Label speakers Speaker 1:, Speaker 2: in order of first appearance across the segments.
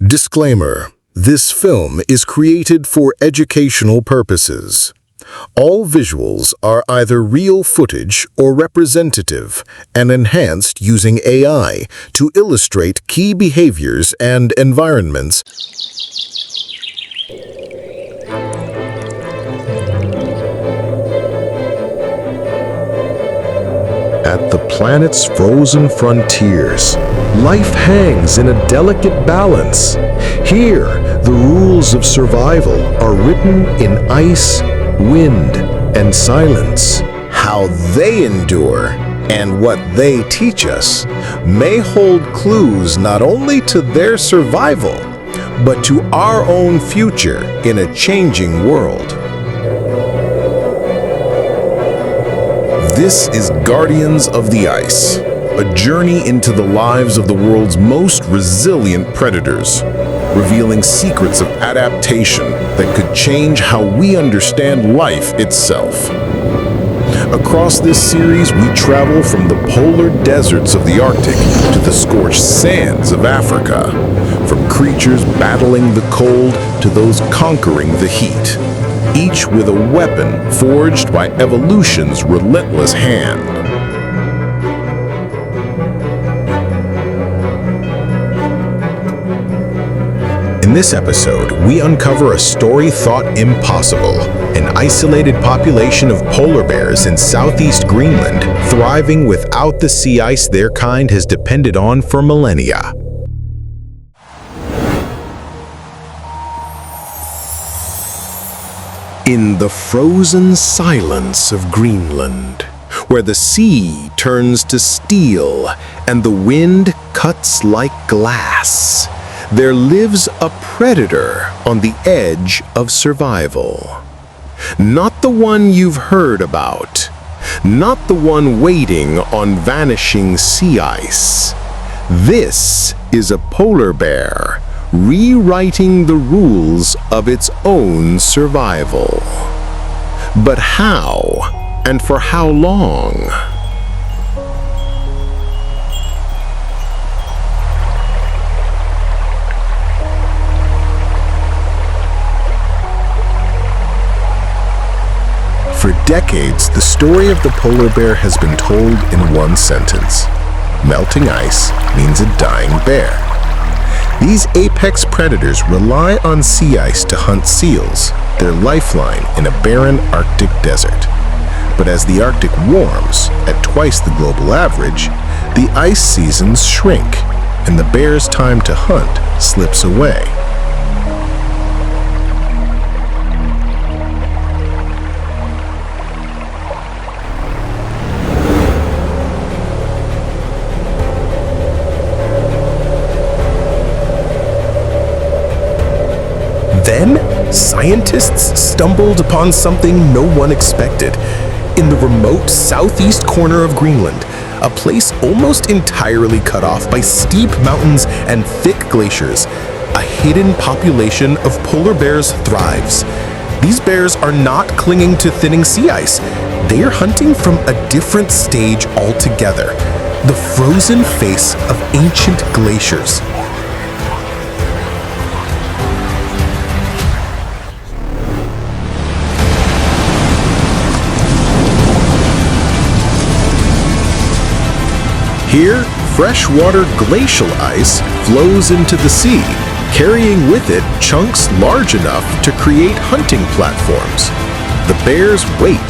Speaker 1: Disclaimer: this film is created for educational purposes. All visuals are either real footage or representative and enhanced using AI to illustrate key behaviors and environments. At the planet's frozen frontiers, life hangs in a delicate balance. Here, the rules of survival are written in ice, wind, and silence. How they endure and what they teach us may hold clues not only to their survival, but to our own future in a changing world. This is Guardians of the Ice, a journey into the lives of the world's most resilient predators, revealing secrets of adaptation that could change how we understand life itself. Across this series, we travel from the polar deserts of the Arctic to the scorched sands of Africa, from creatures battling the cold to those conquering the heat, each with a weapon forged by evolution's relentless hand. In this episode, we uncover a story thought impossible: an isolated population of polar bears in Southeast Greenland, thriving without the sea ice their kind has depended on for millennia. In the frozen silence of Greenland, where the sea turns to steel and the wind cuts like glass, there lives a predator on the edge of survival. Not the one you've heard about, not the one waiting on vanishing sea ice. This is a polar bear rewriting the rules of its own survival. But how, and for how long? For decades, the story of the polar bear has been told in one sentence: melting ice means a dying bear. These apex predators rely on sea ice to hunt seals, their lifeline in a barren Arctic desert. But as the Arctic warms, at twice the global average, the ice seasons shrink, and the bear's time to hunt slips away. Then, scientists stumbled upon something no one expected. In the remote southeast corner of Greenland, a place almost entirely cut off by steep mountains and thick glaciers, a hidden population of polar bears thrives. These bears are not clinging to thinning sea ice. They are hunting from a different stage altogether: the frozen face of ancient glaciers. Here, freshwater glacial ice flows into the sea, carrying with it chunks large enough to create hunting platforms. The bears wait,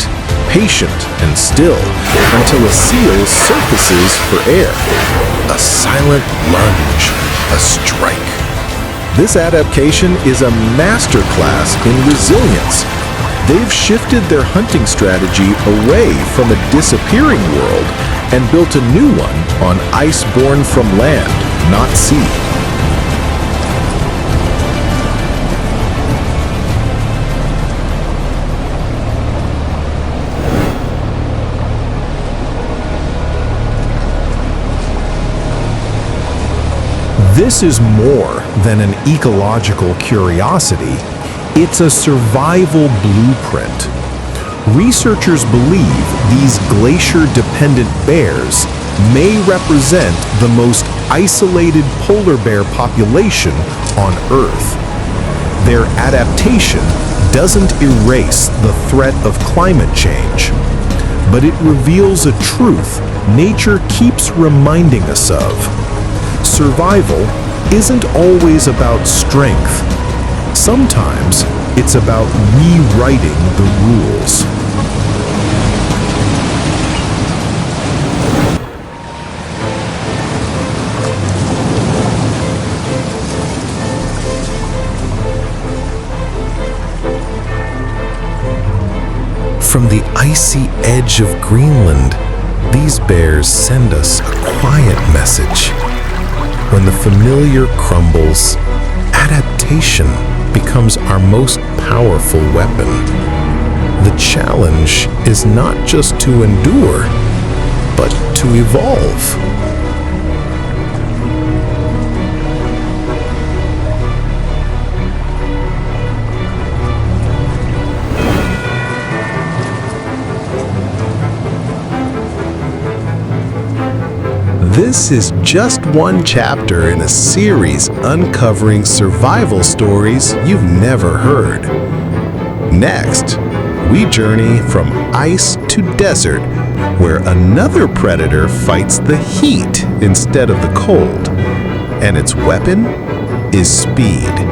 Speaker 1: patient and still, until a seal surfaces for air. A silent lunge, a strike. This adaptation is a masterclass in resilience. They've shifted their hunting strategy away from a disappearing world and built a new one on ice born from land, not sea. This is more than an ecological curiosity. It's a survival blueprint. Researchers believe these glacier-dependent bears may represent the most isolated polar bear population on Earth. Their adaptation doesn't erase the threat of climate change, but it reveals a truth nature keeps reminding us of. Survival isn't always about strength. Sometimes it's about rewriting the rules. From the icy edge of Greenland, these bears send us a quiet message. When the familiar crumbles, adaptation becomes our most powerful weapon. The challenge is not just to endure, but to evolve. This is just one chapter in a series uncovering survival stories you've never heard. Next, we journey from ice to desert, where another predator fights the heat instead of the cold, and its weapon is speed.